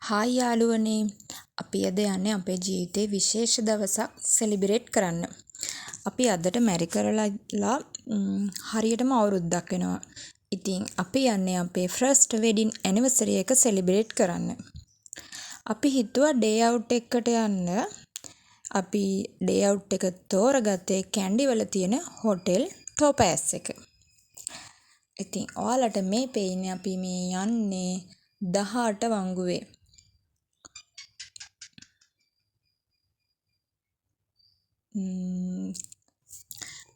Hi යාළුවනේ අපි අද යන්නේ අපේ ජීවිතේ විශේෂ දවසක් සෙලිබ්‍රේට් කරන්න. අපි අදට මැරි කරලා හරියටම අවුරුද්දක් වෙනවා. ඉතින් අපි යන්නේ අපේ ෆර්ස්ට් වෙඩින් ඇනිවර්සරි එක සෙලිබ්‍රේට් කරන්න. අපි හිතුවා ඩේ අවුට් එකකට යන්න. අපි ඩේ අවුට් එක තෝරගත්තේ කැන්ඩි වල තියෙන හොටෙල් ටෝපෑස් එක. ඉතින් ඔයාලට මේ පේන්නේ අපි මේ යන්නේ 18 වංගුවේ.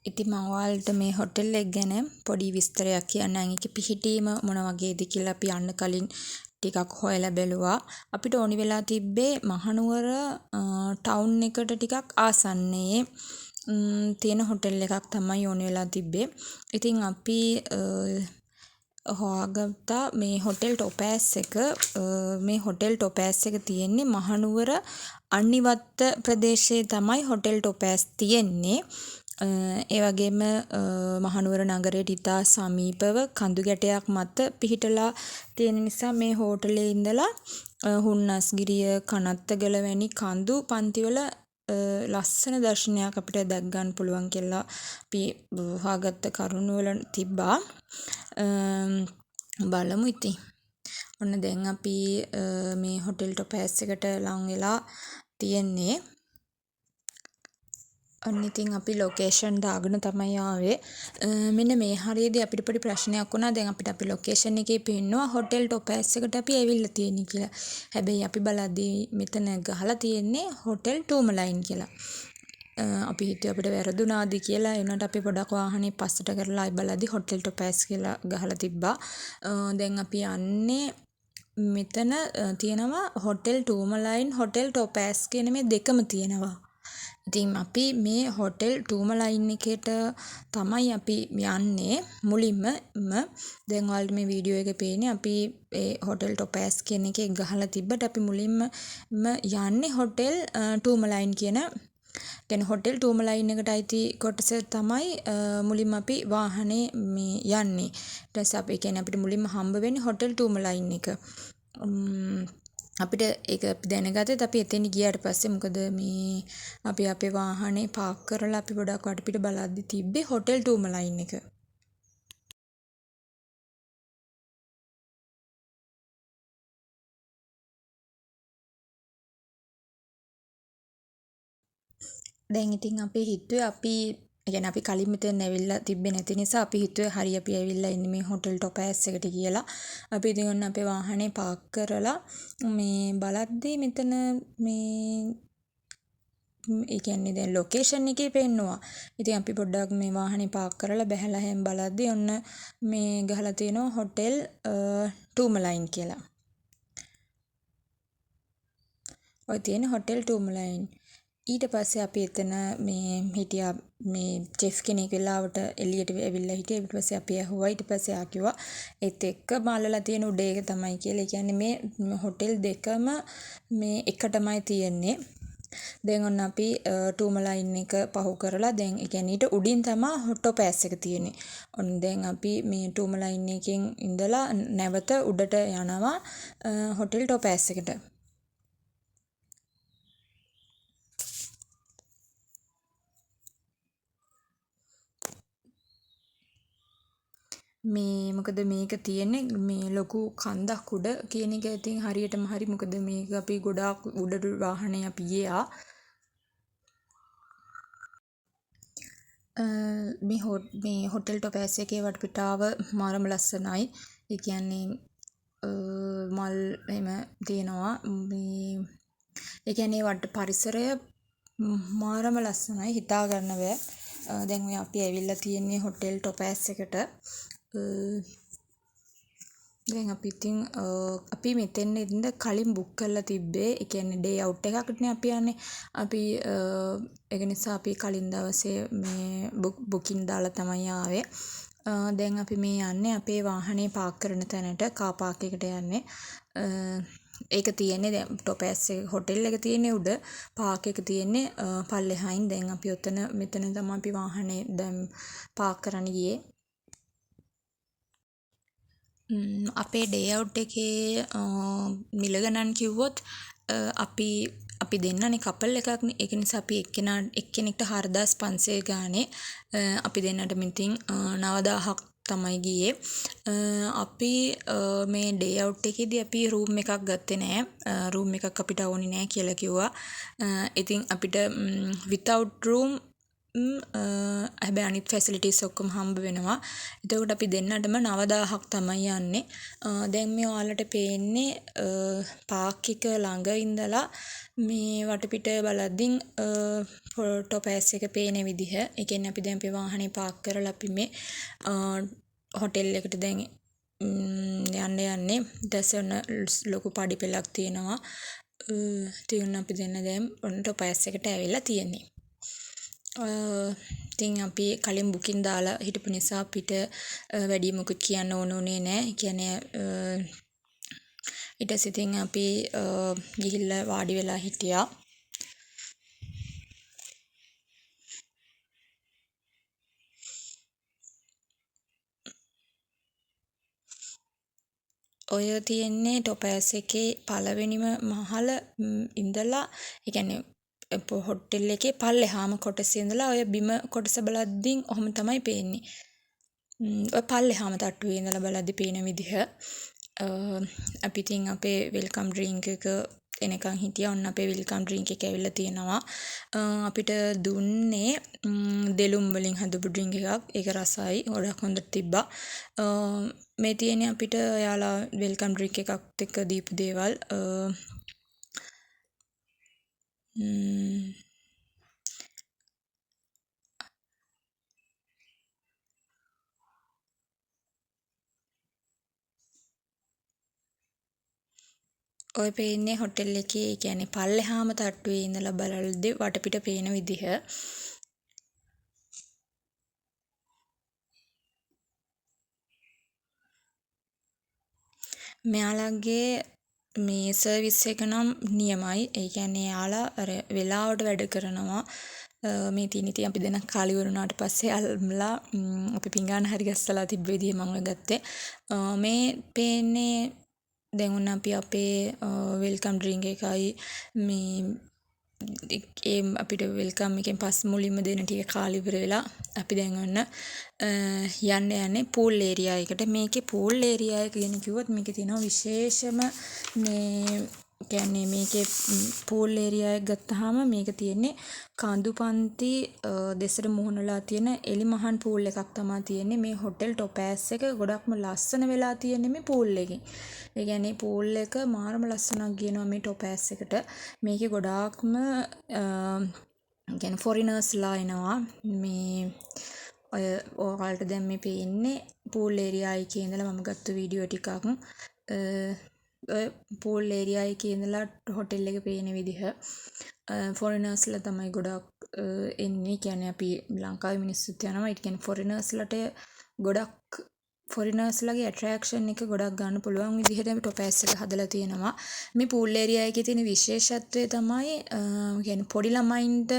ඉතින් මම ඔයාලට මේ හොටෙල් එක ගැන පොඩි විස්තරයක් කියන්නම්. ඒකේ පිහිටීම මොන වගේද කියලා අපි යන්න කලින් ටිකක් හොයලා බැලුවා. අපිට ඕනි වෙලා තිබ්බේ මහනුවර ටවුන් එකට ටිකක් ආසන්නයේ තියෙන හොටෙල් එකක් තමයි ඕනි වෙලා තිබ්බේ. ඉතින් අපි හොයාගත්තා මේ හොටෙල් ටොපෑස් එක. මේ හොටෙල් ටොපෑස් එක තියෙන්නේ මහනුවර අනිවත්ත ප්‍රදේශයේ තමයි හොටෙල් ටොපෑස් තියෙන්නේ. ඒ වගේම මහනුවර නගරයට ඉතා සමීපව කඳු ගැටයක් මත පිහිටලා තියෙන නිසා මේ හෝටලේ ඉඳලා හුන්නස්ගිරිය කනත්තගල වැනි කඳු පන්තිවල ලස්සන දර්ශනයක් අපිට දැක් ගන්න පුළුවන් කියලා අපි හොයාගත්ත කරුණු වල තිබ්බා. බලමු ඉතින්. ඔන්න දැන් අපි මේ හොටෙල් ටොපෑස් එකට ලං වෙලා තියෙන්නේ. අන්න ඉතින් අපි ලොකේෂන් දාගෙන තමයි ආවේ. මෙන්න මේ හරියේදී අපිට පොඩි ප්‍රශ්නයක් වුණා. දැන් අපිට අපි ලොකේෂන් එකේ පෙන්නවා හොටෙල් ටොපෑස් එකට අපි ඇවිල්ලා තියෙන්නේ කියලා. හැබැයි අපි බලද්දී මෙතන ගහලා තියෙන්නේ හොටෙල් ටූමලයින් කියලා. අපි හිතුවේ අපිට වැරදුනාද කියලා. ඒ වුණාට අපි පොඩක් වාහනේ පස්සට කරලා බලද්දී හොටෙල් ටොපෑස් කියලා ගහලා තිබ්බා. දැන් අපි යන්නේ මෙතන තියෙනවා හොටෙල් ටූමලයින් හොටෙල් ටොපෑස් කියන මේ දෙකම තියෙනවා. ඉතින් අපි මේ හොටෙල් ටූමලයින් එකට තමයි අපි යන්නේ මුලින්ම. දැන් ඔයාලට මේ වීඩියෝ එකේ පේන්නේ අපි ඒ හොටෙල් ටොපෑස් කියන එකේ ගහලා තිබ්බට අපි මුලින්ම යන්නේ හොටෙල් ටූමලයින් කියන කියන්නේ හොටෙල් ටූමලයින් එකට අයිති කොටස තමයි මුලින්ම අපි වාහනේ මේ යන්නේ. ඊට පස්සේ අපි කියන්නේ අපිට මුලින්ම හම්බ වෙන්නේ හොටෙල් ටූමලයින් එක. අපිට ඒක දැනගත්තත් අපි එතන ගියාට පස්සේ මොකද මේ අපි අපේ වාහනේ පාක් කරලා අපි ගොඩක් වටපිට බලද්දි තිබ්බේ හොටෙල් ටූමලයින් එක. දැන් ඉතින් අපි හිතුවේ අපි يعني අපි කලින් මෙතන ඇවිල්ලා තිබ්බේ නැති නිසා අපි හිතුවේ හරි අපි ඇවිල්ලා ඉන්නේ මේ හොටෙල් ටොපෑස් එකට කියලා. අපි ඉතින් ඔන්න අපේ වාහනේ පාක් කරලා මේ බලද්දී මෙතන මේ ඒ කියන්නේ දැන් ලොකේෂන් එකේ පෙන්නවා. ඉතින් අපි පොඩ්ඩක් මේ වාහනේ පාක් කරලා බැහැලා හැම බලද්දී ඔන්න මේ ගහලා තියෙනවා හොටෙල් ටූමලයින් කියලා. ඔය තියෙන හොටෙල් ටූමලයින්. ඊට පස්සේ අපි එතන මේ හිටියා මේ චෙෆ් කෙනෙක් වෙලාවට එළියට ඇවිල්ලා හිටියා. ඊට පස්සේ අපි ඇහුවා. ඊට පස්සේ ආ කිව්වා ඒත් එක්ක මාළලා තියෙන උඩ එක තමයි කියලා. ඒ කියන්නේ මේ හොටෙල් දෙකම මේ එකටමයි තියෙන්නේ. දැන් ඔන්න අපි ටූමලයින් එක පහු කරලා දැන් ඒ කියන්නේ ඊට උඩින් තමයි ටොපෑස් එක තියෙන්නේ. ඔන්න දැන් අපි මේ ටූමලයින් එකෙන් ඉඳලා නැවත උඩට යනවා හොටෙල් ටොපෑස් එකට. මේ මොකද මේක තියෙන්නේ මේ ලොකු කන්දක් උඩ කියන එක ඉතින් හරියටම හරි මොකද මේක අපි ගොඩාක් උඩට වාහනේ අපි ගියා. මේ හොටෙල් ටොපෑස් එකේ වටපිටාව මාරම ලස්සනයි. ඒ කියන්නේ මල් එහෙම තියෙනවා. මේ ඒ කියන්නේ වට පරිසරය මාරම ලස්සනයි හිතා ගන්න බෑ. දැන් මේ අපි ඇවිල්ලා තියෙන්නේ හොටෙල් ටොපෑස් එකට. දැන් අපි ඉතින් අපි මෙතෙන් ඉඳන් කලින් බුක් කරලා තිබ්බේ. ඒ කියන්නේ ඩේ අවුට් එකකටනේ අපි යන්නේ. අපි ඒක නිසා අපි කලින් දවසේ මේ බුකින් දාලා තමයි ආවේ. දැන් අපි මේ යන්නේ අපේ වාහනේ පාක් කරන තැනට කාර් පාක් එකට යන්නේ. ඒක තියෙන්නේ දැන් ටොපෑස් එක හොටෙල් එක තියෙන්නේ උඩ පාක් එක තියෙන්නේ පල්ලෙහායින්. දැන් අපි මෙතන තමයි අපි වාහනේ දැන් පාක් කරන්න ගියේ. අපේ ඩේ අවුට් එකේ මිල ගණන් කිව්වොත් අපි අපි දෙන්නනේ කපල් එකක්නේ. ඒක නිසා අපි එක්කෙනෙක්ට 4500 ගානේ අපි දෙන්නට මිතින් 9000ක් තමයි ගියේ. අපි මේ ඩේ අවුට් එකේදී අපි රූම් එකක් ගත්තේ නෑ. රූම් එකක් අපිට ඕනේ නෑ කියලා කිව්වා. ඉතින් අපිට without room හැබැයි අනිත් ෆැසිලිටිස් ඔක්කොම හම්බ වෙනවා. එතකොට අපි දෙන්නටම 9000ක් තමයි යන්නේ. දැන් මේ ඔයාලට පේන්නේ පාක් එක ළඟ ඉඳලා මේ වටපිට බලද්දින් ටොපෑස් එක පේන විදිහ. ඒ කියන්නේ අපි දැන් අපේ වාහනේ පාක් කරලා අපි මේ හොටෙල් එකට දැන් යන්නේ. දැන් ලොකු පඩි පෙළක් තියෙනවා. තියුන් අපි දෙන්න දැන් ඔන්න ටොපෑස් එකට ඇවිල්ලා තියෙන්නේ. ඉතින් අපි කලින් බුකින් දාලා හිටපු නිසා අපිට වැඩි මොකුත් කියන්න ඕනේ නෑ. කියන්නේ ඊට පස්සේ ඉතින් අපි ගිහිල්ලා වාඩි වෙලා හිටියා. ඔය තියෙන්නේ ටොපෑස් එකේ පළවෙනිම මහල ඉඳලා ඒ කියන්නේ හොටෙල් එකේ පල්ලෙහාම කොටසේ ඉඳලා ඔය බිම කොටස බලද්දින් ඔහොම තමයි පේන්නේ. ඔය පල්ලෙහාම තට්ටුවේ ඉඳලා බලද්දි පේන විදිහ. අපි ඉතින් අපේ වෙල්කම් ඩ්‍රින්ක් එක එනකන් හිටියා. ඔන්න අපේ වෙල්කම් ඩ්‍රින්ක් එක ඇවිල්ලා තියෙනවා. අපිට දුන්නේ දෙලුම් වලින් හදපු ඩ්‍රින්ක් එකක්. ඒක රසයි. ගොඩක් හොඳට තිබ්බා. මේ තියෙන්නේ අපිට යාලා වෙල්කම් ඩ්‍රින්ක් එකත් එක්ක දීපු දේවල්. ඔය පේන්නේ හොටෙල් එකේ කියන්නේ පල්ලෙහාම තට්ටුවේ ඉඳලා බලද්දි වටපිට පේන විදිහ. මෙයාලගේ මේ සර්විස් එක නම් නියමයි. ඒ කියන්නේ යාලා අර වෙලාවට වැඩ කරනවා. මේ තියෙන ඉතින් අපි දෙන කාලි වුණාට පස්සේ අල්මලා අපි පිඟාන හරි ගස්සලා තිබ්බ විදිහ මම ගත්තේ. මේ පේන්නේ දැන් උන් අපි අපේ වෙල්කම් ඩ්‍රින්ක් එකයි මේ ඒ අපිට වෙල්කම් එකෙන් පස්සේ මුලින්ම දෙන ටික කාලි ඉවර වෙලා අපි දැන් ඔන්න යන්නේ පූල් ඒරියා එකට. මේකේ පූල් ඒරියා එක ගැන කිව්වොත් මේකේ තියෙනවා විශේෂම මේ කියන්නේ මේකේ පූල් ඒරියා එක ගත්තාම මේක තියෙන්නේ කඳුපන්ති දෙසට මුහුණලා තියෙන එලිමහන් පූල් එකක් තමයි තියෙන්නේ. මේ හොටෙල් ටොපෑස් එක ගොඩක්ම ලස්සන වෙලා තියෙන්නේ මේ පූල් එකෙන්. ඒ කියන්නේ පූල් එක මාරම ලස්සනක් ගියනවා මේ ටොපෑස් එකට. මේකේ ගොඩාක්ම කියන්නේ ෆොරිනර්ස්ලා එනවා. මේ ඔය ඔයාලට දැන් මේ පේන්නේ පූල් ඒරියා එකේ ඉඳලා මම ගත්ත වීඩියෝ ටිකක්. ඔය පූල් ඒරියා එකේ ඉඳලා හොටෙල් එක පේන විදිහ. ෆොරිනර්ස්ලා තමයි ගොඩක් එන්නේ. කියන්නේ අපි ලංකාවේ මිනිස්සුත් යනවා. ඒ කියන්නේ ෆොරිනර්ස්ලාට ගොඩක් ෆොරිනර්ස්ලාගේ ඇට්‍රැක්ෂන් එක ගොඩක් ගන්න පුළුවන් විදිහට මේ ටොපෑස් එක හදලා තියෙනවා. මේ පූල් ඒරියා එකේ තියෙන විශේෂත්වය තමයි කියන්නේ පොඩි ළමයින්ට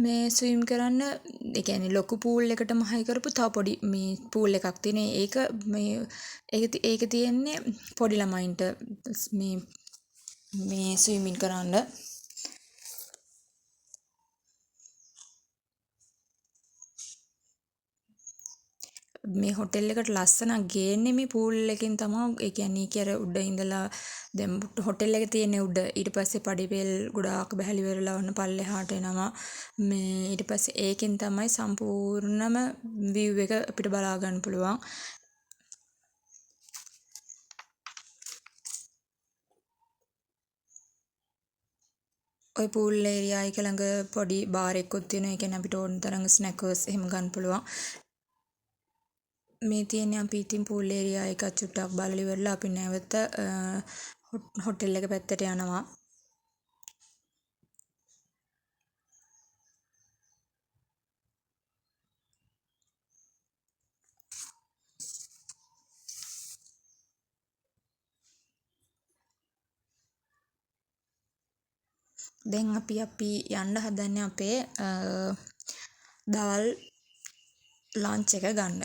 මේ ස්විම් කරන්න ඒ කියන්නේ ලොකු පූල් එකටම හයි කරපු තව පොඩි මේ පූල් එකක් තියෙන. ඒක මේ ඒක තියෙන්නේ පොඩි ළමයින්ට මේ ස්විමින් කරන්න. මේ හොටෙල් එකට ලස්සනක් ගේන්නේ මේ පූල් එකෙන් තමයි. ඒ කියන්නේ ඒකේ උඩ ඉඳලා දැන් හොටෙල් එක තියෙන්නේ උඩ. ඊට පස්සේ පඩිපෙල් ගොඩාක් බැහැලි වෙරලා වන්න පල්ලෙහාට එනවා. මේ ඊට පස්සේ ඒකෙන් තමයි සම්පූර්ණම view එක අපිට බලා ගන්න පුළුවන්. ඔය පූල් ඒරියා එක ළඟ පොඩි බාර් එකකුත් තියෙනවා. ඒ කියන්නේ අපිට ඕන තරම් ස්නැකර්ස් එහෙම ගන්න පුළුවන්. මේ තියෙන්නේ අපි ඉතින් පූල් ඒරියා එක චුට්ටක් බලලා ඉවරලා අපි නැවත හොටෙල් එක පැත්තට යනවා. දැන් අපි යන්න හදන්නේ අපේ දවල් ලන්ච් එක ගන්න.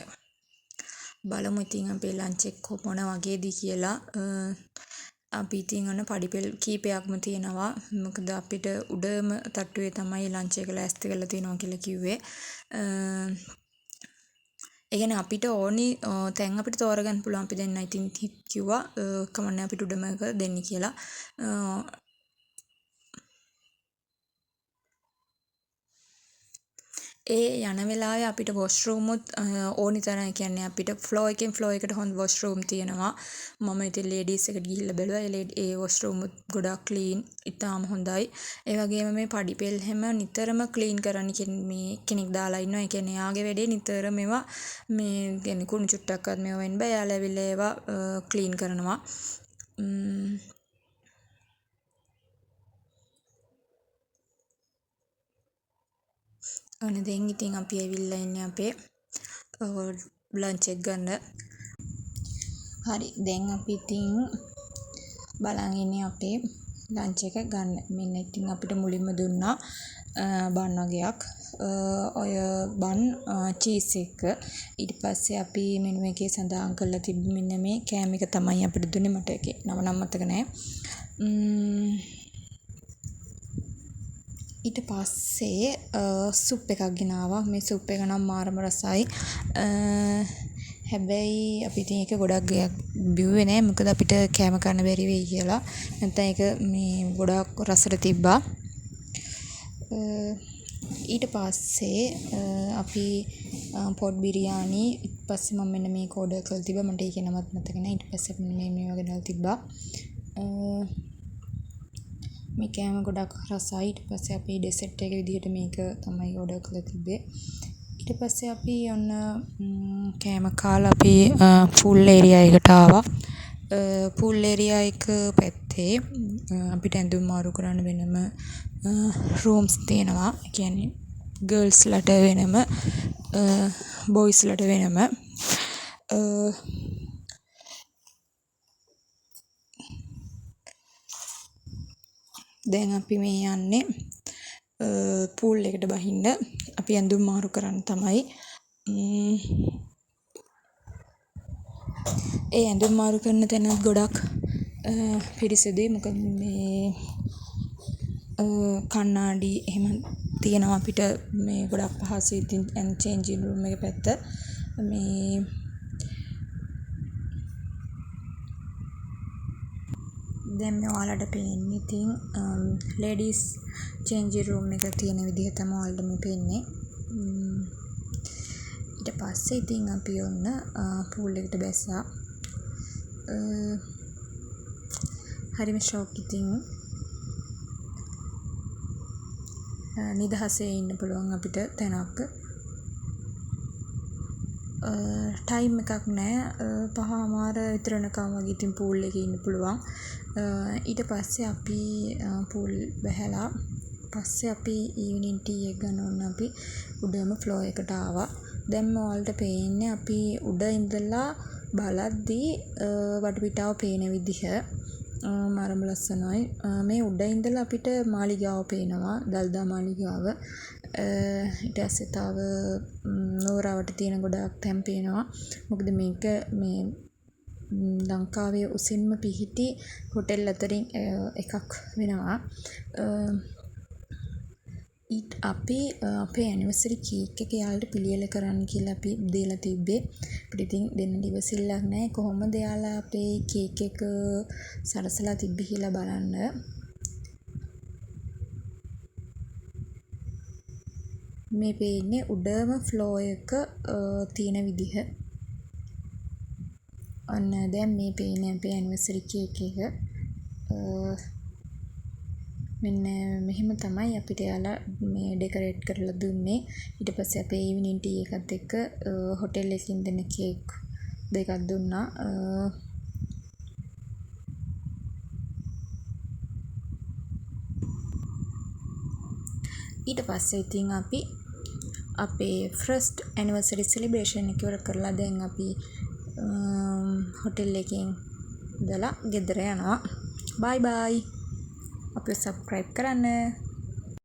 බලමු ඉතින් අපේ ලන්ච් එක මොන වගේද කියලා. අපි ඉතින් ඔන්න පඩිපෙළ කීපයක්ම තියෙනවා. මොකද අපිට උඩම තට්ටුවේ තමයි ලන්ච් එක ලෑස්ති කරලා තියෙනවා කියලා කිව්වේ. ඒ කියන්නේ අපිට ඕනි තැන් අපිට තෝරගන්න පුළුවන්. අපි දෙන්න ඉතින් කිව්වා කමන්නේ අපිට උඩම එක දෙන්න කියලා. ඒ යන වෙලාවේ අපිට වොෂ්රූම් උත් ඕනි තරම් කියන්නේ අපිට ෆ්ලෝ එකෙන් ෆ්ලෝ එකට හොඳ වොෂ්රූම් තියෙනවා. මම ඉතින් ලේඩීස් එකට ගිහිල්ලා බැලුවා. ඒ වොෂ්රූම් උත් ගොඩක් ක්ලීන්, ඉතාලම හොඳයි. ඒ වගේම මේ පඩිපෙළ හැම නිතරම ක්ලීන් කරන්න මේ කෙනෙක් දාලා ඉන්නවා. ඒ කියන්නේ එයාගේ වැඩේ නිතරම ඒවා මේ කියන්නේ කුණු චුට්ටක්වත් මේවා වෙන්න බෑ. එයාලා ඇවිල්ලා ඒවා ක්ලීන් කරනවා. අනේ දැන් ඉතින් අපි ඇවිල්ලා ඉන්නේ අපේ ලන්ච් එක ගන්න. හරි දැන් අපි ඉතින් බලන් ඉන්නේ අපේ ලන්ච් එක ගන්න. මෙන්න ඉතින් අපිට මුලින්ම දුන්නා බන් වගේක්. ඔය බන් චීස් එක. ඊට පස්සේ අපි මෙනු එකේ සඳහන් කරලා තිබ්බ මෙන්න මේ කෑම එක තමයි අපිට දුන්නේ. මට ඒකේ නම නම් මතක නැහැ. ඊට පස්සේ සුප් එකක් ගෙනාවා. මේ සුප් එක නම් මාරම රසයි. හැබැයි අපි ඉතින් ඒක ගොඩක් බිව්වේ නෑ. මොකද අපිට කෑම කන්න බැරි වෙයි කියලා. නැත්නම් ඒක මේ ගොඩක් රසට තිබ්බා. ඊට පස්සේ අපි පොඩ් බිරියානි ඊට පස්සේ මම මෙන්න මේක ඕඩර් කරලා තිබ්බා. මට ඒකේ නමත් මතක නෑ. ඊට පස්සේ අපි මේ වගේ දාලා තිබ්බා. මේ කෑම ගොඩක් රසයි. ඊට පස්සේ අපි ඩෙසර්ට් එක විදිහට මේක තමයි ඕඩර් කරලා තිබ්බේ. ඊට පස්සේ අපි ඔන්න කෑම කාලා අපි පූල් ඒරියා එකට ආවා. පූල් ඒරියා එක පැත්තේ අපිට ඇඳුම් මාරු කරන්න වෙනම රූම්ස් තියෙනවා. ඒ කියන්නේ ගර්ල්ස්ලට වෙනම බොයිස්ලට වෙනම. දැන් අපි මේ යන්නේ පූල් එකට බහින්න. අපි ඇඳුම් මාරු කරන්න තමයි. ඒ ඇඳුම් මාරු කරන තැනත් ගොඩක් පිරිසිදුයි. මොකද මේ කණ්ණාඩි එහෙම තියෙනවා අපිට මේ ගොඩක් පහසුයි. ඉතින් චේන්ජින් රූම් එක පැත්ත මේ දැන් මේ ඔයාලට පේන්නේ ඉතින් ලේඩීස් චේන්ජින් රූම් එක තියෙන විදිහ තමයි ඔයාලට මේ පේන්නේ. ඊට පස්සේ ඉතින් අපි ඔන්න පූල් එකට බැස්සා. හරිම ෂෝක් ඉතින් නිදහසේ ඉන්න පුළුවන් අපිට තැනක්. ටයිම් එකක් නෑ. 5:00 විතර වෙනකම් වගේ ඉතින් පූල් එකේ ඉන්න පුළුවන්. ඊට පස්සේ අපි පූල් බැහැලා පස්සේ අපි ඊවිනිං ටී එක ගන්න ඕන අපි උඩම ෆ්ලෝ එකට ආවා. දැන් ඔයාලට පේන්නේ අපි උඩ ඉඳලා බලද්දී වටපිටාව පේන විදිහ මාරම ලස්සනයි. මේ උඩ ඉඳලා අපිට මාලිගාව පේනවා. දල්දා මාලිගාව. ඊට පස්සේ තව නෝරාවට තියෙන ගොඩක් තැන් පේනවා. මොකද මේක මේ ලංකාවේ උසින්ම පිහිටි හොටෙල් අතරින් එකක් වෙනවා. අපි අපේ ඇනිවර්සරි කේක් එක යාළුවට පිළියෙල කරන්න කියලා අපි දීලා තිබ්බේ. අපිට ඉතින් දෙන්න ඉවසිල්ලක් නැහැ. කොහොමද යාළුවා අපේ කේක් එක සරසලා තිබ්බේ කියලා බලන්න. මේ පේන්නේ උඩම ෆ්ලෝ එක තියෙන විදිහ. අන්න දැන් මේ පේන්නේ අපේ ඇනිවර්සරි කේක් එක. මෙන්න මෙහෙම තමයි අපිට යාලා මේ ඩෙකොරේට් කරලා දුන්නේ. ඊට පස්සේ අපේ ඊවිනිං ටී එකත් එක්ක හොටෙල් එකකින් දෙන කේක් දෙකක් දුන්නා. ඊට පස්සේ ඉතින් අපි අපේ ෆස්ට් ඇනිවර්සරි සෙලිබ්‍රේෂන් එක ඉවර කරලා දැන් අපි හොටෙල් එකෙන් ඉඳලා ගෙදර යනවා. බයි බයි. අපිව සබ්ස්ක්‍රයිබ් කරන්න.